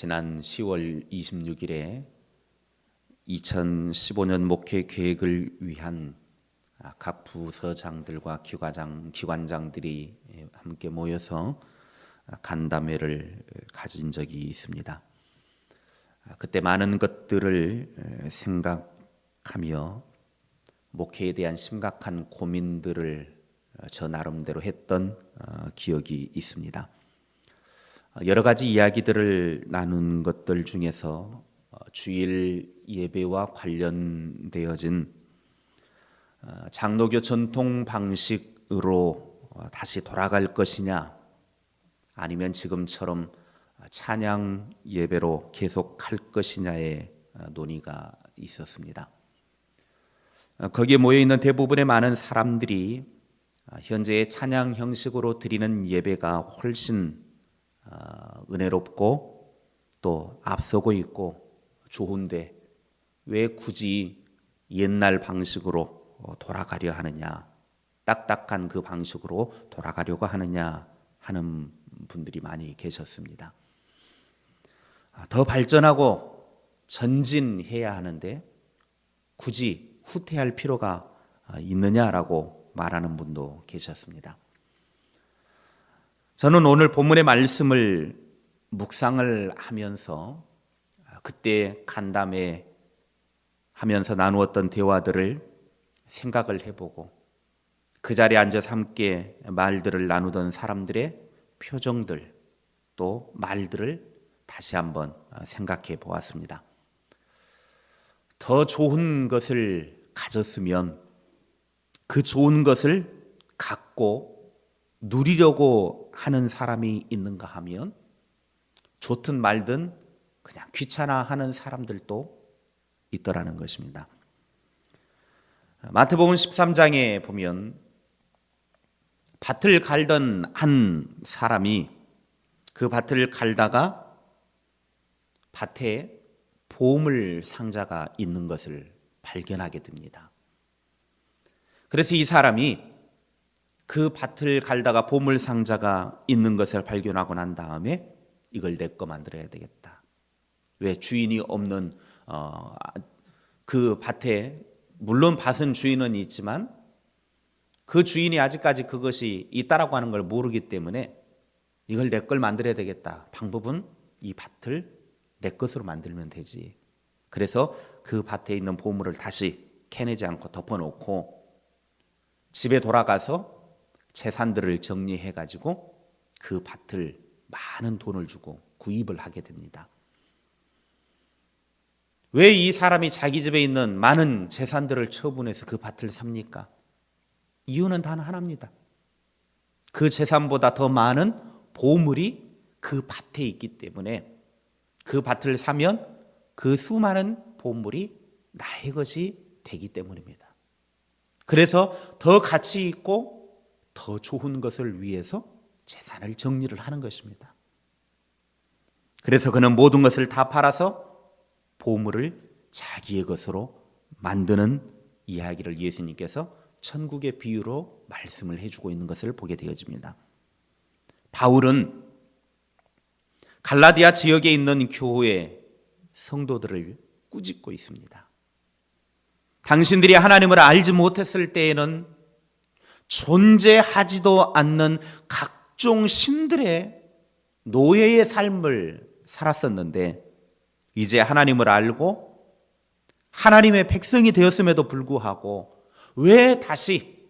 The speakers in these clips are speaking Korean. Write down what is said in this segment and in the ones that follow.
지난 10월 26일에 2015년 목회 계획을 위한 각 부서장들과 기관장들이 함께 모여서 간담회를 가진 적이 있습니다. 그때 많은 것들을 생각하며 목회에 대한 심각한 고민들을 저 나름대로 했던 기억이 있습니다. 여러 가지 이야기들을 나눈 것들 중에서 주일 예배와 관련되어진 장로교 전통 방식으로 다시 돌아갈 것이냐, 아니면 지금처럼 찬양 예배로 계속할 것이냐의 논의가 있었습니다. 거기에 모여있는 대부분의 많은 사람들이 현재의 찬양 형식으로 드리는 예배가 훨씬 은혜롭고 또 앞서고 있고 좋은데 왜 굳이 옛날 방식으로 돌아가려 하느냐, 딱딱한 그 방식으로 돌아가려고 하느냐 하는 분들이 많이 계셨습니다. 더 발전하고 전진해야 하는데 굳이 후퇴할 필요가 있느냐라고 말하는 분도 계셨습니다. 저는 오늘 본문의 말씀을 묵상을 하면서 그때 간담회 하면서 나누었던 대화들을 생각을 해보고 그 자리에 앉아서 함께 말들을 나누던 사람들의 표정들 또 말들을 다시 한번 생각해 보았습니다. 더 좋은 것을 가졌으면 그 좋은 것을 갖고 누리려고 하는 사람이 있는가 하면 좋든 말든 그냥 귀찮아하는 사람들도 있더라는 것입니다. 마태복음 13장에 보면 밭을 갈던 한 사람이 그 밭을 갈다가 밭에 보물 상자가 있는 것을 발견하게 됩니다. 그래서 이 사람이 그 밭을 갈다가 보물 상자가 있는 것을 발견하고 난 다음에 이걸 내 거 만들어야 되겠다. 왜 주인이 없는 그 밭에, 물론 밭은 주인은 있지만 그 주인이 아직까지 그것이 있다라고 하는 걸 모르기 때문에 이걸 내 걸 만들어야 되겠다. 방법은 이 밭을 내 것으로 만들면 되지. 그래서 그 밭에 있는 보물을 다시 캐내지 않고 덮어놓고 집에 돌아가서 재산들을 정리해가지고 그 밭을 많은 돈을 주고 구입을 하게 됩니다. 왜 이 사람이 자기 집에 있는 많은 재산들을 처분해서 그 밭을 삽니까? 이유는 단 하나입니다. 그 재산보다 더 많은 보물이 그 밭에 있기 때문에 그 밭을 사면 그 수많은 보물이 나의 것이 되기 때문입니다. 그래서 더 가치 있고 더 좋은 것을 위해서 재산을 정리를 하는 것입니다. 그래서 그는 모든 것을 다 팔아서 보물을 자기의 것으로 만드는 이야기를 예수님께서 천국의 비유로 말씀을 해주고 있는 것을 보게 되어집니다. 바울은 갈라디아 지역에 있는 교회 성도들을 꾸짖고 있습니다. 당신들이 하나님을 알지 못했을 때에는 존재하지도 않는 각종 신들의 노예의 삶을 살았었는데 이제 하나님을 알고 하나님의 백성이 되었음에도 불구하고 왜 다시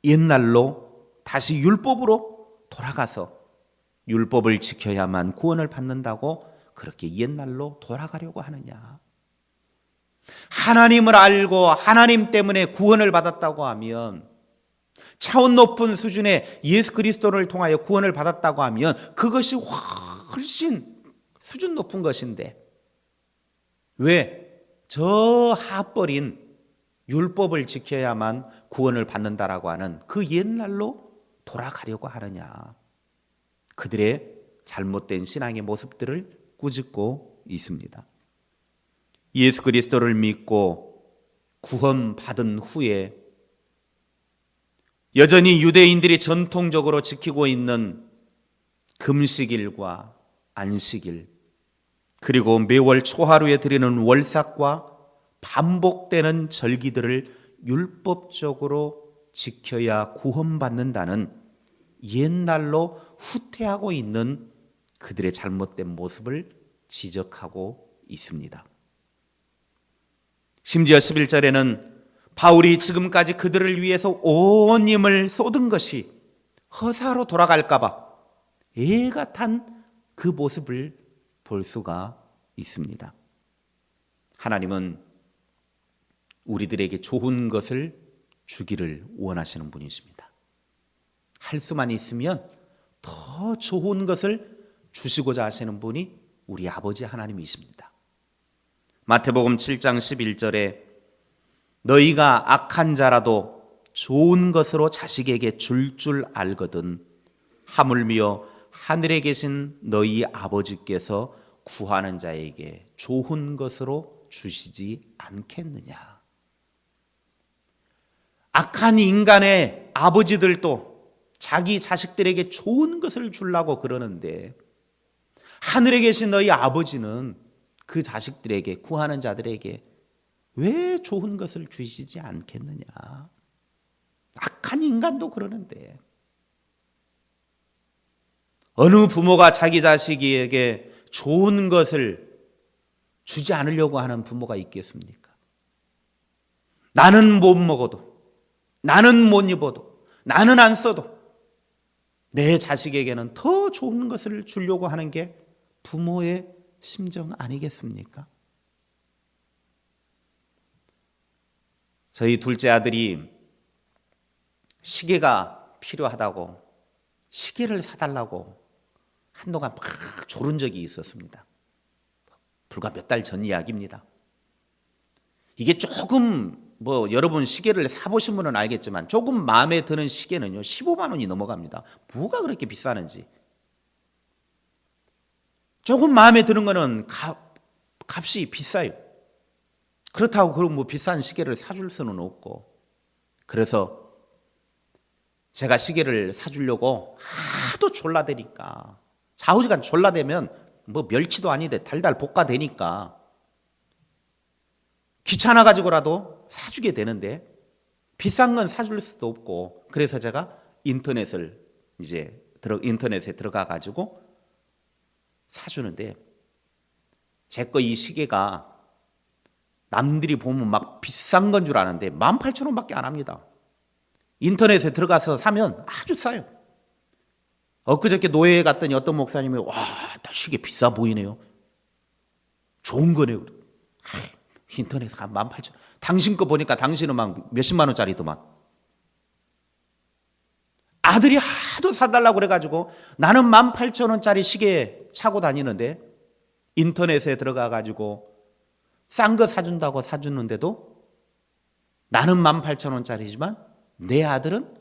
옛날로 다시 율법으로 돌아가서 율법을 지켜야만 구원을 받는다고 그렇게 옛날로 돌아가려고 하느냐? 하나님을 알고 하나님 때문에 구원을 받았다고 하면, 차원 높은 수준의 예수 그리스도를 통하여 구원을 받았다고 하면 그것이 훨씬 수준 높은 것인데 왜 저 하버린 율법을 지켜야만 구원을 받는다라고 하는 그 옛날로 돌아가려고 하느냐? 그들의 잘못된 신앙의 모습들을 꾸짖고 있습니다. 예수 그리스도를 믿고 구원받은 후에 여전히 유대인들이 전통적으로 지키고 있는 금식일과 안식일, 그리고 매월 초하루에 드리는 월삭과 반복되는 절기들을 율법적으로 지켜야 구원받는다는 옛날로 후퇴하고 있는 그들의 잘못된 모습을 지적하고 있습니다. 심지어 11절에는 바울이 지금까지 그들을 위해서 온 힘을 쏟은 것이 허사로 돌아갈까 봐 애가 탄 그 모습을 볼 수가 있습니다. 하나님은 우리들에게 좋은 것을 주기를 원하시는 분이십니다. 할 수만 있으면 더 좋은 것을 주시고자 하시는 분이 우리 아버지 하나님이십니다. 마태복음 7장 11절에 너희가 악한 자라도 좋은 것으로 자식에게 줄 알거든 하물며 하늘에 계신 너희 아버지께서 구하는 자에게 좋은 것으로 주시지 않겠느냐. 악한 인간의 아버지들도 자기 자식들에게 좋은 것을 주려고 그러는데 하늘에 계신 너희 아버지는 그 자식들에게, 구하는 자들에게 왜 좋은 것을 주시지 않겠느냐. 악한 인간도 그러는데 어느 부모가 자기 자식에게 좋은 것을 주지 않으려고 하는 부모가 있겠습니까? 나는 못 먹어도, 나는 못 입어도, 나는 안 써도 내 자식에게는 더 좋은 것을 주려고 하는 게 부모의 심정 아니겠습니까? 저희 둘째 아들이 시계가 필요하다고 시계를 사달라고 한동안 막 조른 적이 있었습니다. 불과 몇 달 전 이야기입니다. 이게 조금 여러분 시계를 사보신 분은 알겠지만 조금 마음에 드는 시계는요 15만 원이 넘어갑니다. 뭐가 그렇게 비싸는지. 조금 마음에 드는 거는 값이 비싸요. 그렇다고 그럼 비싼 시계를 사줄 수는 없고, 그래서 제가 시계를 사주려고 하도 졸라대니까, 좌우지간 졸라대면 멸치도 아닌데 달달 볶아대니까 귀찮아가지고라도 사주게 되는데 비싼 건 사줄 수도 없고, 그래서 제가 인터넷에 들어가가지고 사주는데, 제 거 이 시계가 남들이 보면 막 비싼 건 줄 아는데 18,000원밖에 안 합니다. 인터넷에 들어가서 사면 아주 싸요. 엊그저께 노예에 갔더니 어떤 목사님이 와, 나 시계 비싸 보이네요. 좋은 거네요. 인터넷에 가면 18,000원. 당신 거 보니까 당신은 막 몇십만 원짜리더만. 아들이 하도 사달라고 그래가지고 나는 18,000원짜리 시계 차고 다니는데 인터넷에 들어가가지고 싼 거 사준다고 사주는데도 나는 18,000원짜리지만 내 아들은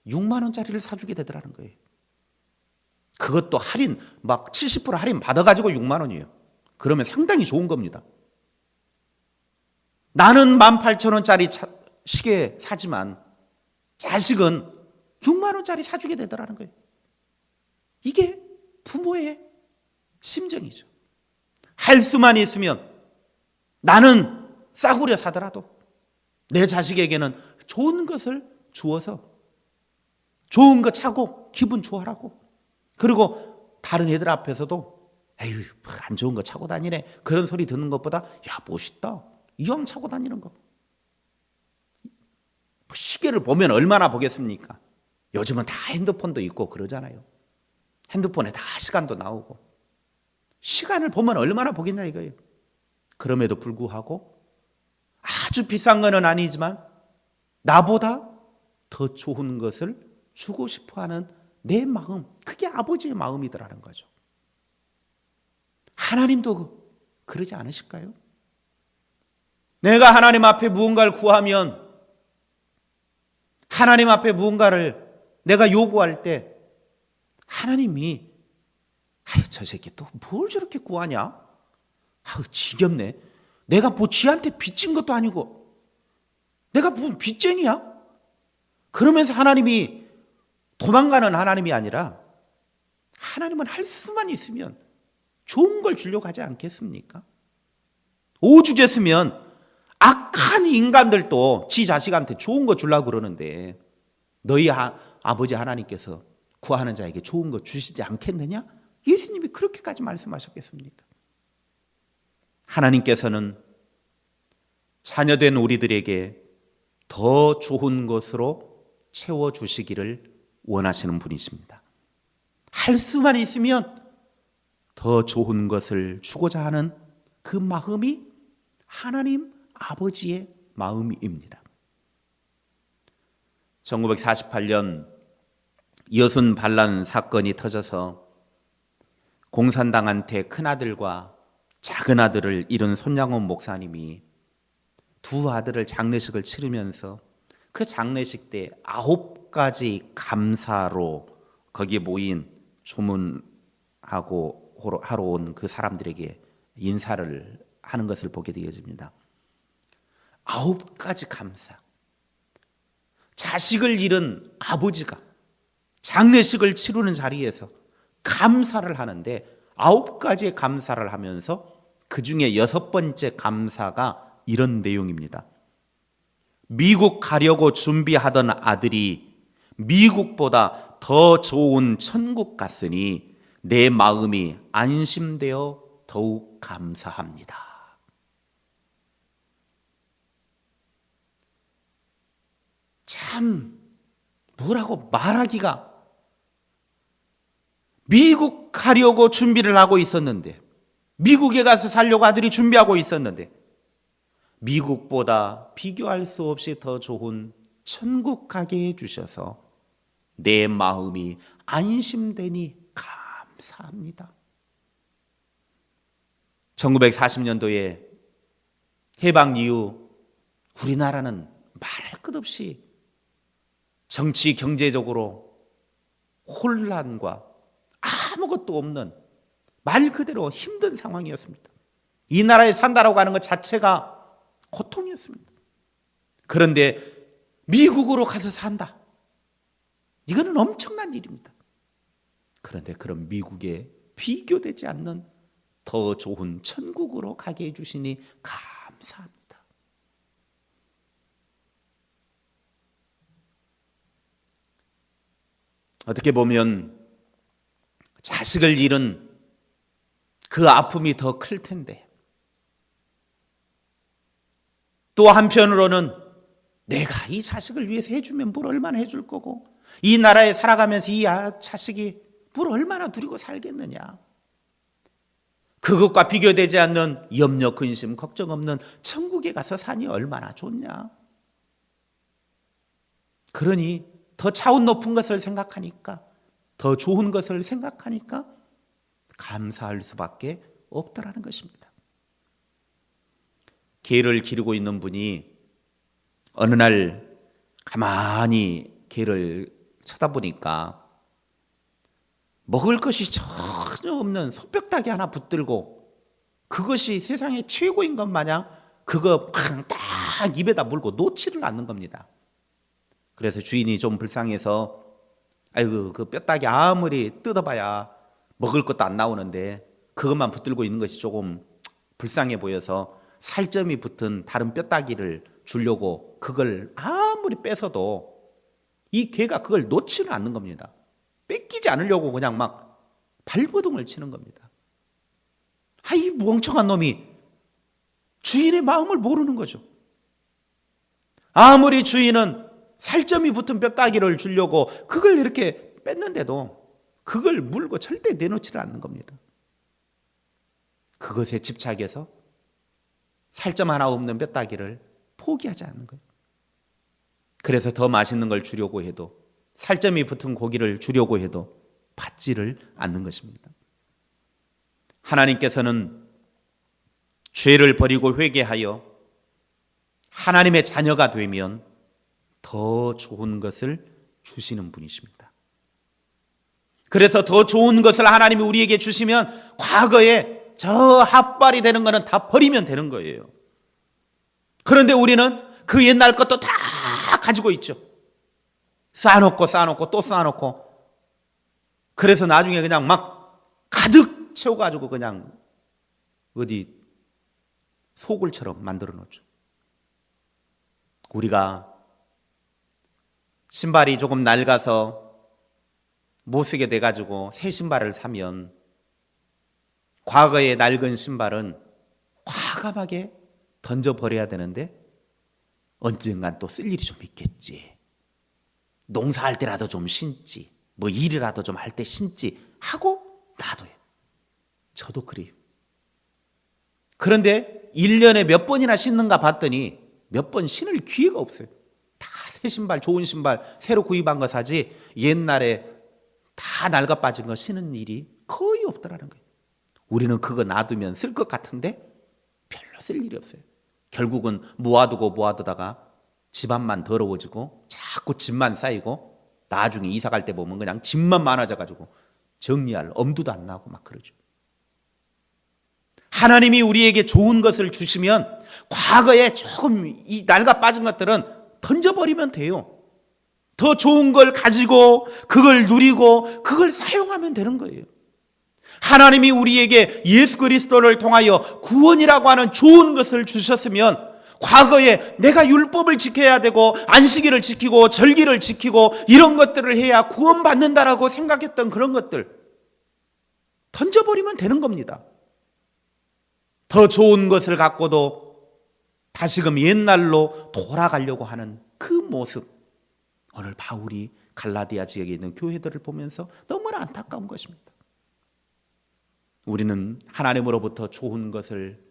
6만 원짜리를 사주게 되더라는 거예요. 그것도 할인 막 70% 할인 받아가지고 6만 원이에요. 그러면 상당히 좋은 겁니다. 나는 18,000원짜리 시계 사지만 자식은 6만 원짜리 사주게 되더라는 거예요. 이게 부모의 심정이죠. 할 수만 있으면 나는 싸구려 사더라도 내 자식에게는 좋은 것을 주어서 좋은 거 차고 기분 좋아라고, 그리고 다른 애들 앞에서도 에휴 안 좋은 거 차고 다니네 그런 소리 듣는 것보다 야 멋있다 이왕 차고 다니는 거. 시계를 보면 얼마나 보겠습니까? 요즘은 다 핸드폰도 있고 그러잖아요. 핸드폰에 다 시간도 나오고 시간을 보면 얼마나 보겠냐 이거예요. 그럼에도 불구하고 아주 비싼 거는 아니지만 나보다 더 좋은 것을 주고 싶어하는 내 마음, 그게 아버지의 마음이더라는 거죠. 하나님도 그러지 않으실까요? 내가 하나님 앞에 무언가를 구하면, 하나님 앞에 무언가를 내가 요구할 때 하나님이 아유 저 새끼 또 뭘 저렇게 구하냐? 아유 지겹네. 내가 뭐 지한테 빚진 것도 아니고 내가 무슨 빚쟁이야? 그러면서 하나님이 도망가는 하나님이 아니라 하나님은 할 수만 있으면 좋은 걸 주려고 하지 않겠습니까? 오죽했으면 악한 인간들도 지 자식한테 좋은 거 주려고 그러는데 너희 아버지 하나님께서 구하는 자에게 좋은 거 주시지 않겠느냐? 예수님이 그렇게까지 말씀하셨겠습니까? 하나님께서는 자녀된 우리들에게 더 좋은 것으로 채워주시기를 원하시는 분이십니다. 할 수만 있으면 더 좋은 것을 주고자 하는 그 마음이 하나님 아버지의 마음입니다. 1948년 여순 반란 사건이 터져서 공산당한테 큰아들과 작은아들을 잃은 손양원 목사님이 두 아들을 장례식을 치르면서 그 장례식 때 9가지 감사로 거기에 모인 조문하고 하러 온 그 사람들에게 인사를 하는 것을 보게 되어집니다. 9가지 감사. 자식을 잃은 아버지가 장례식을 치르는 자리에서 감사를 하는데 9가지의 감사를 하면서 그 중에 6번째 감사가 이런 내용입니다. 미국 가려고 준비하던 아들이 미국보다 더 좋은 천국 갔으니 내 마음이 안심되어 더욱 감사합니다. 참 뭐라고 말하기가, 미국 가려고 준비를 하고 있었는데, 미국에 가서 살려고 아들이 준비하고 있었는데 미국보다 비교할 수 없이 더 좋은 천국 가게 해주셔서 내 마음이 안심되니 감사합니다. 1940년도에 해방 이후 우리나라는 말할 것 없이 정치 경제적으로 혼란과 아무것도 없는 말 그대로 힘든 상황이었습니다. 이 나라에 산다라고 하는 것 자체가 고통이었습니다. 그런데 미국으로 가서 산다, 이거는 엄청난 일입니다. 그런데 그런 미국에 비교되지 않는 더 좋은 천국으로 가게 해주시니 감사합니다. 어떻게 보면 자식을 잃은 그 아픔이 더 클 텐데, 또 한편으로는 내가 이 자식을 위해서 해주면 뭘 얼마나 해줄 거고, 이 나라에 살아가면서 이 자식이 뭘 얼마나 누리고 살겠느냐, 그것과 비교되지 않는 염려, 근심, 걱정 없는 천국에 가서 사니 얼마나 좋냐. 그러니 더 차원 높은 것을 생각하니까, 더 좋은 것을 생각하니까 감사할 수밖에 없더라는 것입니다. 개를 기르고 있는 분이 어느 날 가만히 개를 쳐다보니까 먹을 것이 전혀 없는 소뼈다귀 하나 붙들고 그것이 세상의 최고인 것 마냥 그거 딱 입에다 물고 놓지를 않는 겁니다. 그래서 주인이 좀 불쌍해서, 아이고 그 뼈다귀 아무리 뜯어봐야 먹을 것도 안 나오는데 그것만 붙들고 있는 것이 조금 불쌍해 보여서 살점이 붙은 다른 뼈다귀를 주려고 그걸 아무리 뺏어도 이 개가 그걸 놓지를 않는 겁니다. 뺏기지 않으려고 그냥 막 발버둥을 치는 겁니다. 이 멍청한 놈이 주인의 마음을 모르는 거죠. 아무리 주인은 살점이 붙은 뼈다귀를 주려고 그걸 이렇게 뺐는데도 그걸 물고 절대 내놓지를 않는 겁니다. 그것에 집착해서 살점 하나 없는 뼈다귀를 포기하지 않는 거예요. 그래서 더 맛있는 걸 주려고 해도, 살점이 붙은 고기를 주려고 해도 받지를 않는 것입니다. 하나님께서는 죄를 버리고 회개하여 하나님의 자녀가 되면 더 좋은 것을 주시는 분이십니다. 그래서 더 좋은 것을 하나님이 우리에게 주시면 과거에 저 핫발이 되는 거는 다 버리면 되는 거예요. 그런데 우리는 그 옛날 것도 다 가지고 있죠. 쌓아놓고 또 쌓아놓고, 그래서 나중에 그냥 막 가득 채워가지고 그냥 어디 소굴처럼 만들어 놓죠. 우리가 신발이 조금 낡아서 못 쓰게 돼가지고 새 신발을 사면 과거의 낡은 신발은 과감하게 던져버려야 되는데 언젠간 또 쓸 일이 좀 있겠지. 농사할 때라도 좀 신지, 뭐 일이라도 좀 할 때 신지 하고 놔둬요. 저도 그래요. 그런데 1년에 몇 번이나 신는가 봤더니 몇 번 신을 기회가 없어요. 다 새 신발, 좋은 신발 새로 구입한 거 사지 옛날에 다 낡아 빠진 거 신는 일이 거의 없더라는 거예요. 우리는 그거 놔두면 쓸 것 같은데 별로 쓸 일이 없어요. 결국은 모아두다가 집안만 더러워지고 자꾸 짐만 쌓이고 나중에 이사 갈 때 보면 그냥 짐만 많아져가지고 정리할 엄두도 안 나고 막 그러죠. 하나님이 우리에게 좋은 것을 주시면 과거에 조금 이 낡아 빠진 것들은 던져버리면 돼요. 더 좋은 걸 가지고 그걸 누리고 그걸 사용하면 되는 거예요. 하나님이 우리에게 예수 그리스도를 통하여 구원이라고 하는 좋은 것을 주셨으면 과거에 내가 율법을 지켜야 되고 안식일을 지키고 절기를 지키고 이런 것들을 해야 구원받는다라고 생각했던 그런 것들 던져버리면 되는 겁니다. 더 좋은 것을 갖고도 다시금 옛날로 돌아가려고 하는 그 모습, 오늘 바울이 갈라디아 지역에 있는 교회들을 보면서 너무나 안타까운 것입니다. 우리는 하나님으로부터 좋은 것을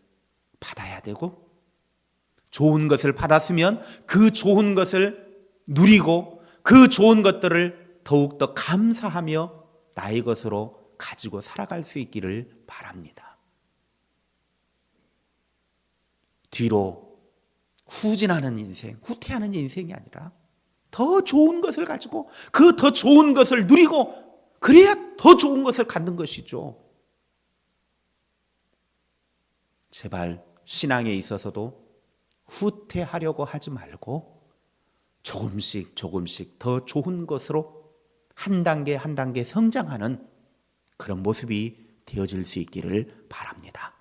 받아야 되고 좋은 것을 받았으면 그 좋은 것을 누리고 그 좋은 것들을 더욱더 감사하며 나의 것으로 가지고 살아갈 수 있기를 바랍니다. 뒤로 후진하는 인생, 후퇴하는 인생이 아니라 더 좋은 것을 가지고 그 더 좋은 것을 누리고 그래야 더 좋은 것을 갖는 것이죠. 제발 신앙에 있어서도 후퇴하려고 하지 말고 조금씩 더 좋은 것으로 한 단계 한 단계 성장하는 그런 모습이 되어질 수 있기를 바랍니다.